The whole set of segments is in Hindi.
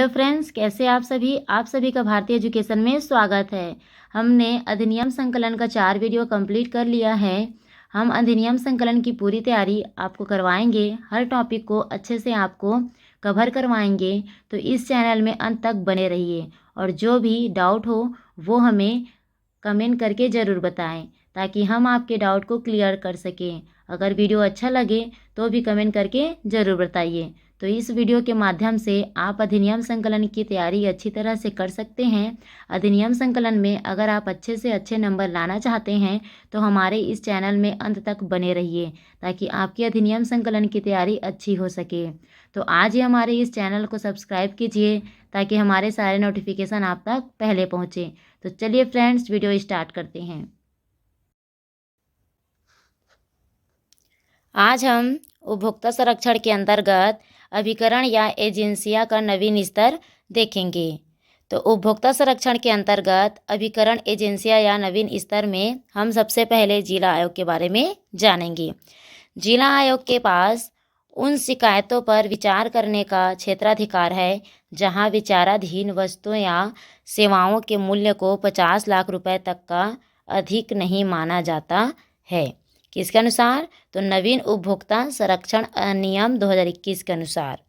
हेलो फ्रेंड्स, कैसे आप सभी का भारतीय एजुकेशन में स्वागत है। हमने अधिनियम संकलन का 4 वीडियो कंप्लीट कर लिया है। हम अधिनियम संकलन की पूरी तैयारी आपको करवाएंगे, हर टॉपिक को अच्छे से आपको कवर करवाएंगे। तो इस चैनल में अंत तक बने रहिए और जो भी डाउट हो वो हमें कमेंट करके ज़रूर बताएं ताकि हम आपके डाउट को क्लियर कर सकें। अगर वीडियो अच्छा लगे तो भी कमेंट करके ज़रूर बताइए। तो इस वीडियो के माध्यम से आप अधिनियम संकलन की तैयारी अच्छी तरह से कर सकते हैं। अधिनियम संकलन में अगर आप अच्छे से अच्छे नंबर लाना चाहते हैं तो हमारे इस चैनल में अंत तक बने रहिए ताकि आपकी अधिनियम संकलन की तैयारी अच्छी हो सके। तो आज ही हमारे इस चैनल को सब्सक्राइब कीजिए ताकि हमारे सारे नोटिफिकेशन आप तक पहले पहुँचे। तो चलिए फ्रेंड्स, वीडियो स्टार्ट करते हैं। आज हम उपभोक्ता संरक्षण के अंतर्गत अभिकरण या एजेंसियां का नवीन स्तर देखेंगे। तो उपभोक्ता संरक्षण के अंतर्गत अभिकरण एजेंसियां या नवीन स्तर में हम सबसे पहले जिला आयोग के बारे में जानेंगे। जिला आयोग के पास उन शिकायतों पर विचार करने का क्षेत्राधिकार है जहां विचाराधीन वस्तुओं या सेवाओं के मूल्य को 50 लाख रुपए तक का अधिक नहीं माना जाता है। किसके अनुसार? तो नवीन उपभोक्ता संरक्षण अधिनियम 2021 के अनुसार।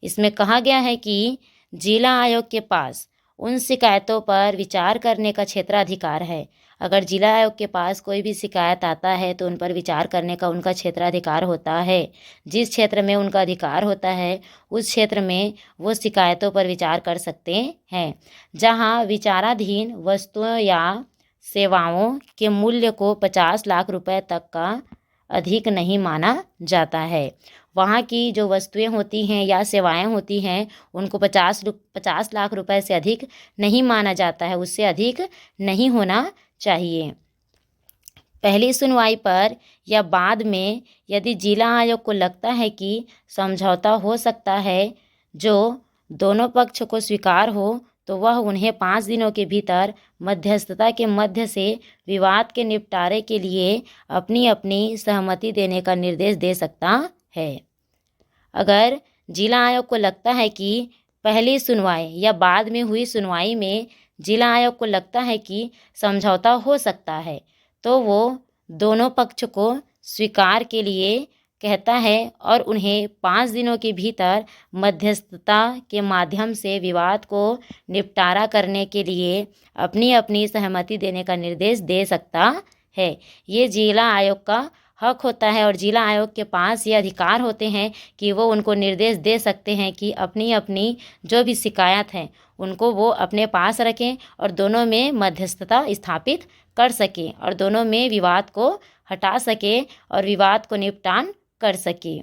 इसमें कहा गया है कि जिला आयोग के पास उन शिकायतों पर विचार करने का क्षेत्राधिकार है। अगर जिला आयोग के पास कोई भी शिकायत आता है तो उन पर विचार करने का उनका क्षेत्राधिकार होता है। जिस क्षेत्र में उनका अधिकार होता है उस क्षेत्र में वो शिकायतों पर विचार कर सकते हैं। जहां विचाराधीन वस्तुओं या सेवाओं के मूल्य को 50 लाख रुपए तक का अधिक नहीं माना जाता है। वहाँ की जो वस्तुएं होती हैं या सेवाएं होती हैं उनको 50 लाख रुपए से अधिक नहीं माना जाता है, उससे अधिक नहीं होना चाहिए। पहली सुनवाई पर या बाद में यदि जिला आयोग को लगता है कि समझौता हो सकता है जो दोनों पक्ष को स्वीकार हो तो वह उन्हें 5 दिनों के भीतर मध्यस्थता के मध्य से विवाद के निपटारे के लिए अपनी अपनी सहमति देने का निर्देश दे सकता है। अगर जिला आयोग को लगता है कि पहली सुनवाई या बाद में हुई सुनवाई में जिला आयोग को लगता है कि समझौता हो सकता है तो वो दोनों पक्ष को स्वीकार के लिए कहता है और उन्हें 5 दिनों के भीतर मध्यस्थता के माध्यम से विवाद को निपटारा करने के लिए अपनी अपनी सहमति देने का निर्देश दे सकता है। ये जिला आयोग का हक होता है और जिला आयोग के पास ये अधिकार होते हैं कि वो उनको निर्देश दे सकते हैं कि अपनी अपनी जो भी शिकायत है उनको वो अपने पास रखें और दोनों में मध्यस्थता स्थापित कर सकें और दोनों में विवाद को हटा सके और विवाद को निपटान कर सके।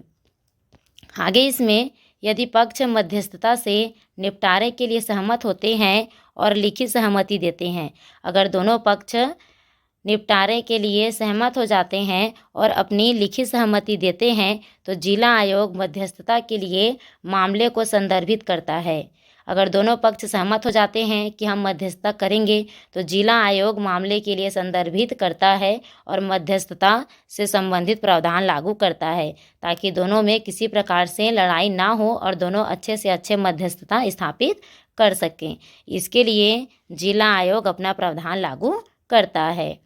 आगे इसमें यदि पक्ष मध्यस्थता से निपटारे के लिए सहमत होते हैं और लिखित सहमति देते हैं, अगर दोनों पक्ष निपटारे के लिए सहमत हो जाते हैं और अपनी लिखित सहमति देते हैं तो जिला आयोग मध्यस्थता के लिए मामले को संदर्भित करता है। अगर दोनों पक्ष सहमत हो जाते हैं कि हम मध्यस्थता करेंगे तो जिला आयोग मामले के लिए संदर्भित करता है और मध्यस्थता से संबंधित प्रावधान लागू करता है ताकि दोनों में किसी प्रकार से लड़ाई ना हो और दोनों अच्छे से अच्छे मध्यस्थता स्थापित कर सकें। इसके लिए जिला आयोग अपना प्रावधान लागू करता है।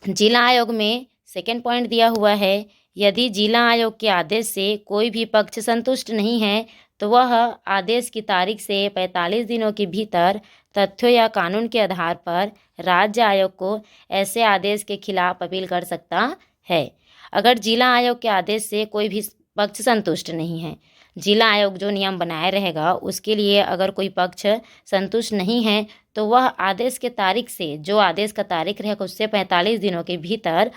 जिला आयोग में सेकेंड पॉइंट दिया हुआ है, यदि जिला आयोग के आदेश से कोई भी पक्ष संतुष्ट नहीं है तो वह आदेश की तारीख से 45 दिनों के भीतर तथ्यों या कानून के आधार पर राज्य आयोग को ऐसे आदेश के खिलाफ अपील कर सकता है। अगर जिला आयोग के आदेश से कोई भी पक्ष संतुष्ट नहीं है, जिला आयोग जो नियम बनाए रहेगा उसके लिए अगर कोई पक्ष संतुष्ट नहीं है तो वह आदेश के तारीख से, जो आदेश का तारीख रहेगा उससे 45 दिनों के भीतर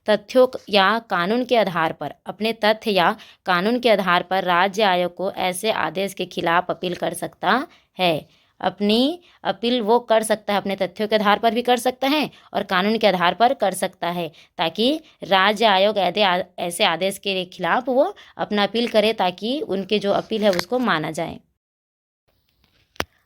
तथ्यों या कानून के आधार पर, अपने तथ्य या कानून के आधार पर राज्य आयोग को ऐसे आदेश के खिलाफ अपील कर सकता है। अपनी अपील वो कर सकता है, अपने तथ्यों के आधार पर भी कर सकता है और कानून के आधार पर कर सकता है ताकि राज्य आयोग ऐसे आदेश के खिलाफ वो अपना अपील करे ताकि उनके जो अपील है उसको माना जाए।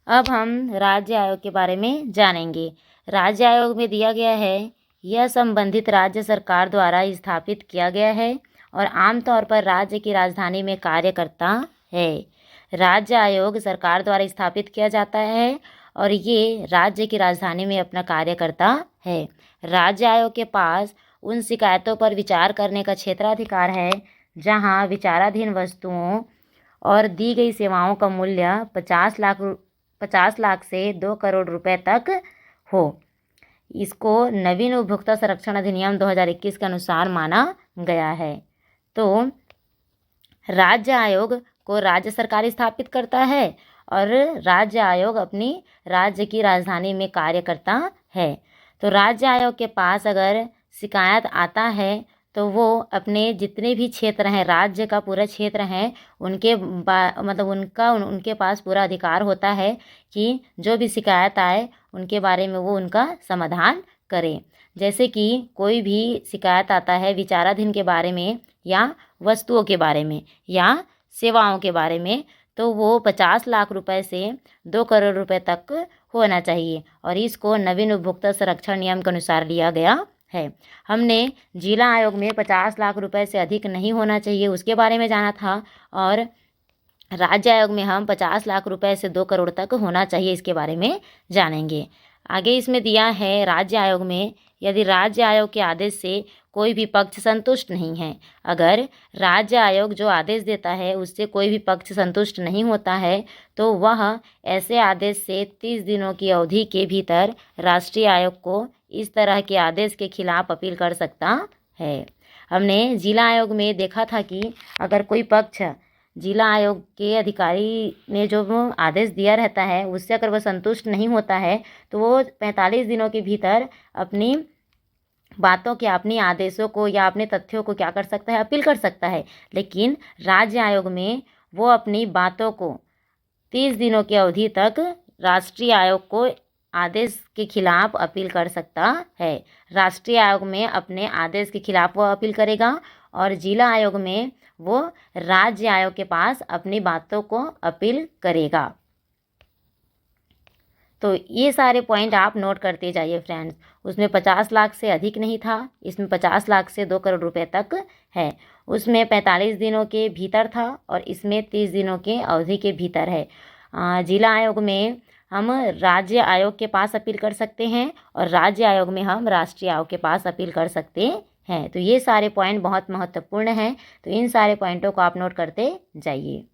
अब हम राज्य आयोग के बारे में जानेंगे। राज्य आयोग में दिया गया है, यह संबंधित राज्य सरकार द्वारा स्थापित किया गया है और आमतौर पर राज्य की राजधानी में कार्य करता है। राज्य आयोग सरकार द्वारा स्थापित किया जाता है और ये राज्य की राजधानी में अपना कार्य करता है। राज्य आयोग के पास उन शिकायतों पर विचार करने का क्षेत्राधिकार है जहां विचाराधीन वस्तुओं और दी गई सेवाओं का मूल्य 50 लाख से 2 करोड़ रुपए तक हो। इसको नवीन उपभोक्ता संरक्षण अधिनियम 2021 के अनुसार माना गया है। तो राज्य आयोग को राज्य सरकार स्थापित करता है और राज्य आयोग अपनी राज्य की राजधानी में कार्य करता है। तो राज्य आयोग के पास अगर शिकायत आता है तो वो अपने जितने भी क्षेत्र हैं, राज्य का पूरा क्षेत्र है, उनके पास पूरा अधिकार होता है कि जो भी शिकायत आए उनके बारे में वो उनका समाधान करें। जैसे कि कोई भी शिकायत आता है विचाराधीन के बारे में या वस्तुओं के बारे में या सेवाओं के बारे में, तो वो 50 लाख रुपए से 2 करोड़ रुपए तक होना चाहिए और इसको नवीन उपभोक्ता संरक्षण नियम के अनुसार लिया गया है। हमने जिला आयोग में 50 लाख रुपए से अधिक नहीं होना चाहिए उसके बारे में जाना था और राज्य आयोग में हम 50 लाख रुपए से 2 करोड़ तक होना चाहिए इसके बारे में जानेंगे। आगे इसमें दिया है राज्य आयोग में यदि राज्य आयोग के आदेश से कोई भी पक्ष संतुष्ट नहीं है, अगर राज्य आयोग जो आदेश देता है उससे कोई भी पक्ष संतुष्ट नहीं होता है तो वह ऐसे आदेश से 30 दिनों की अवधि के भीतर राष्ट्रीय आयोग को इस तरह के आदेश के खिलाफ अपील कर सकता है। हमने जिला आयोग में देखा था कि अगर कोई पक्ष जिला आयोग के अधिकारी ने जो आदेश दिया रहता है उससे अगर वह संतुष्ट नहीं होता है तो वो 45 दिनों के भीतर अपनी बातों के, अपनी आदेशों को या अपने तथ्यों को क्या कर सकता है, अपील कर सकता है। लेकिन राज्य आयोग में वो अपनी बातों को 30 दिनों की अवधि तक राष्ट्रीय आयोग को आदेश के खिलाफ अपील कर सकता है। राष्ट्रीय आयोग में अपने आदेश के खिलाफ वो अपील करेगा और जिला आयोग में वो राज्य आयोग के पास अपनी बातों को अपील करेगा। तो ये सारे पॉइंट आप नोट करते जाइए फ्रेंड्स। उसमें 50 लाख से अधिक नहीं था, इसमें 50 लाख से 2 करोड़ रुपए तक है। उसमें 45 दिनों के भीतर था और इसमें 30 दिनों के अवधि के भीतर है। जिला आयोग में हम राज्य आयोग के पास अपील कर सकते हैं और राज्य आयोग में हम राष्ट्रीय आयोग के पास अपील कर सकते हैं। तो ये सारे पॉइंट बहुत महत्वपूर्ण हैं, तो इन सारे पॉइंटों को आप नोट करते जाइए।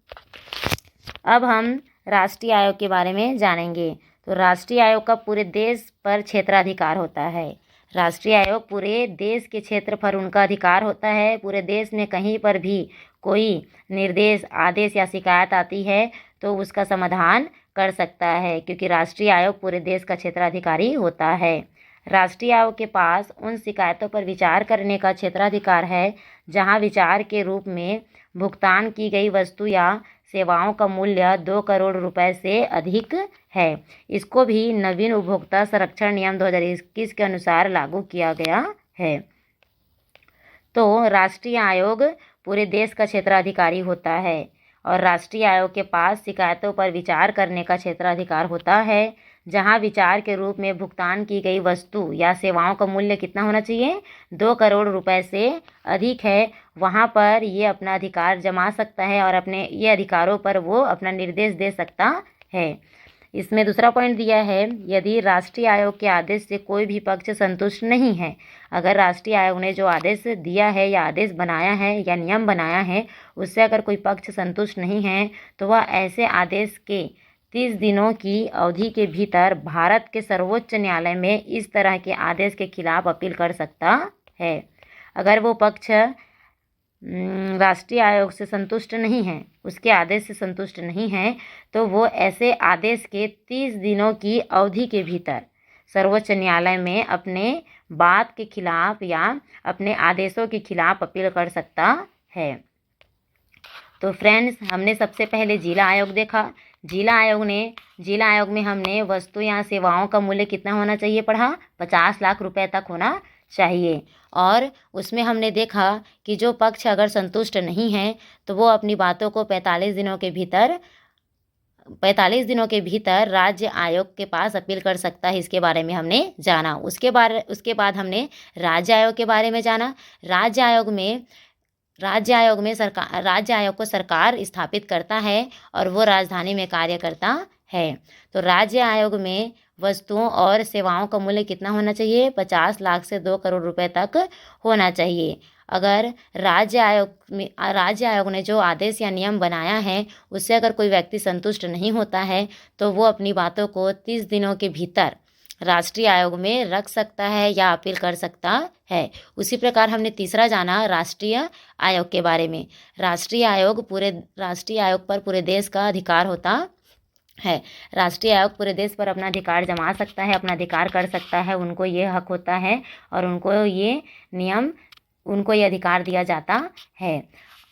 अब हम राष्ट्रीय आयोग के बारे में जानेंगे। तो राष्ट्रीय आयोग का पूरे देश पर क्षेत्राधिकार होता है। राष्ट्रीय आयोग पूरे देश के क्षेत्र पर उनका अधिकार होता है। पूरे देश में कहीं पर भी कोई निर्देश, आदेश या शिकायत आती है तो उसका समाधान कर सकता है, क्योंकि राष्ट्रीय आयोग पूरे देश का क्षेत्राधिकारी होता है। राष्ट्रीय आयोग के पास उन शिकायतों पर विचार करने का क्षेत्राधिकार है जहां विचार के रूप में भुगतान की गई वस्तु या सेवाओं का मूल्य 2 करोड़ रुपए से अधिक है। इसको भी नवीन उपभोक्ता संरक्षण नियम 2021 के अनुसार लागू किया गया है। तो राष्ट्रीय आयोग पूरे देश का क्षेत्राधिकारी होता है और राष्ट्रीय आयोग के पास शिकायतों पर विचार करने का क्षेत्राधिकार होता है जहां विचार के रूप में भुगतान की गई वस्तु या सेवाओं का मूल्य कितना होना चाहिए, 2 करोड़ रुपए से अधिक है। वहां पर ये अपना अधिकार जमा सकता है और अपने ये अधिकारों पर वो अपना निर्देश दे सकता है। इसमें दूसरा पॉइंट दिया है, यदि राष्ट्रीय आयोग के आदेश से कोई भी पक्ष संतुष्ट नहीं है, अगर राष्ट्रीय आयोग ने जो आदेश दिया है या आदेश बनाया है या नियम बनाया है उससे अगर कोई पक्ष संतुष्ट नहीं है तो वह ऐसे आदेश के 30 दिनों की अवधि के भीतर भारत के सर्वोच्च न्यायालय में इस तरह के आदेश के खिलाफ अपील कर सकता है। अगर वो पक्ष राष्ट्रीय आयोग से संतुष्ट नहीं है, उसके आदेश से संतुष्ट नहीं है, तो वो ऐसे आदेश के 30 दिनों की अवधि के भीतर सर्वोच्च न्यायालय में अपने बात के खिलाफ या अपने आदेशों के खिलाफ अपील कर सकता है। तो फ्रेंड्स, हमने सबसे पहले जिला आयोग देखा। जिला आयोग में हमने वस्तु या सेवाओं का मूल्य कितना होना चाहिए पढ़ा, 50 लाख रुपए तक होना चाहिए। और उसमें हमने देखा कि जो पक्ष अगर संतुष्ट नहीं है तो वो अपनी बातों को 45 दिनों के भीतर राज्य आयोग के पास अपील कर सकता है। इसके बारे में हमने जाना। उसके बाद हमने राज्य आयोग के बारे में जाना। राज्य आयोग में राज्य आयोग को सरकार स्थापित करता है और वो राजधानी में कार्य करता है। तो राज्य आयोग में वस्तुओं और सेवाओं का मूल्य कितना होना चाहिए? 50 लाख से 2 करोड़ रुपए तक होना चाहिए। अगर राज्य आयोग ने जो आदेश या नियम बनाया है उससे अगर कोई व्यक्ति संतुष्ट नहीं होता है तो वो अपनी बातों को 30 दिनों के भीतर राष्ट्रीय आयोग में रख सकता है या अपील कर सकता है। उसी प्रकार हमने तीसरा जाना राष्ट्रीय आयोग के बारे में। राष्ट्रीय आयोग पर पूरे देश का अधिकार होता है। राष्ट्रीय आयोग पूरे देश पर अपना अधिकार जमा सकता है, अपना अधिकार कर सकता है। उनको ये हक होता है और उनको ये अधिकार दिया जाता है।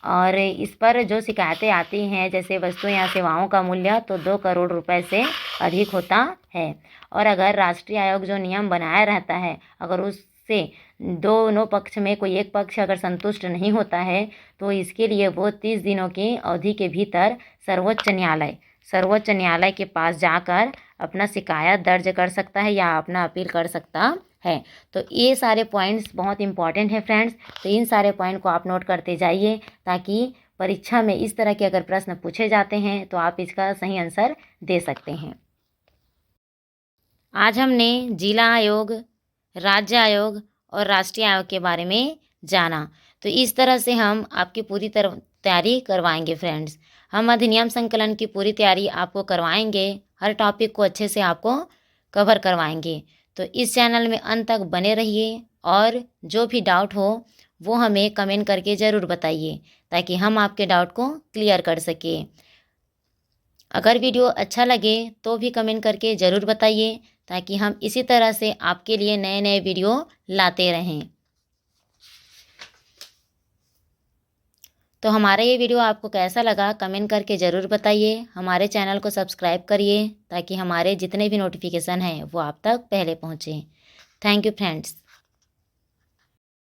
और इस पर जो शिकायतें आती हैं जैसे वस्तुओं या सेवाओं का मूल्य तो 2 करोड़ रुपए से अधिक होता है। और अगर राष्ट्रीय आयोग जो नियम बनाया रहता है अगर उससे दोनों पक्ष में कोई एक पक्ष अगर संतुष्ट नहीं होता है तो इसके लिए वो 30 दिनों की अवधि के भीतर सर्वोच्च न्यायालय के पास जाकर अपना शिकायत दर्ज कर सकता है या अपना अपील कर सकता है। तो ये सारे पॉइंट्स बहुत इंपॉर्टेंट हैं फ्रेंड्स। तो इन सारे पॉइंट को आप नोट करते जाइए ताकि परीक्षा में इस तरह के अगर प्रश्न पूछे जाते हैं तो आप इसका सही आंसर दे सकते हैं। आज हमने जिला आयोग, राज्य आयोग और राष्ट्रीय आयोग के बारे में जाना। तो इस तरह से हम आपकी पूरी तरह तैयारी करवाएंगे फ्रेंड्स। हम अधिनियम संकलन की पूरी तैयारी आपको करवाएंगे, हर टॉपिक को अच्छे से आपको कवर करवाएंगे। तो इस चैनल में अंत तक बने रहिए और जो भी डाउट हो वो हमें कमेंट करके ज़रूर बताइए ताकि हम आपके डाउट को क्लियर कर सकें। अगर वीडियो अच्छा लगे तो भी कमेंट करके ज़रूर बताइए ताकि हम इसी तरह से आपके लिए नए नए वीडियो लाते रहें। तो हमारा ये वीडियो आपको कैसा लगा कमेंट करके ज़रूर बताइए। हमारे चैनल को सब्सक्राइब करिए ताकि हमारे जितने भी नोटिफिकेशन हैं वो आप तक पहले पहुँचें। Thank you friends.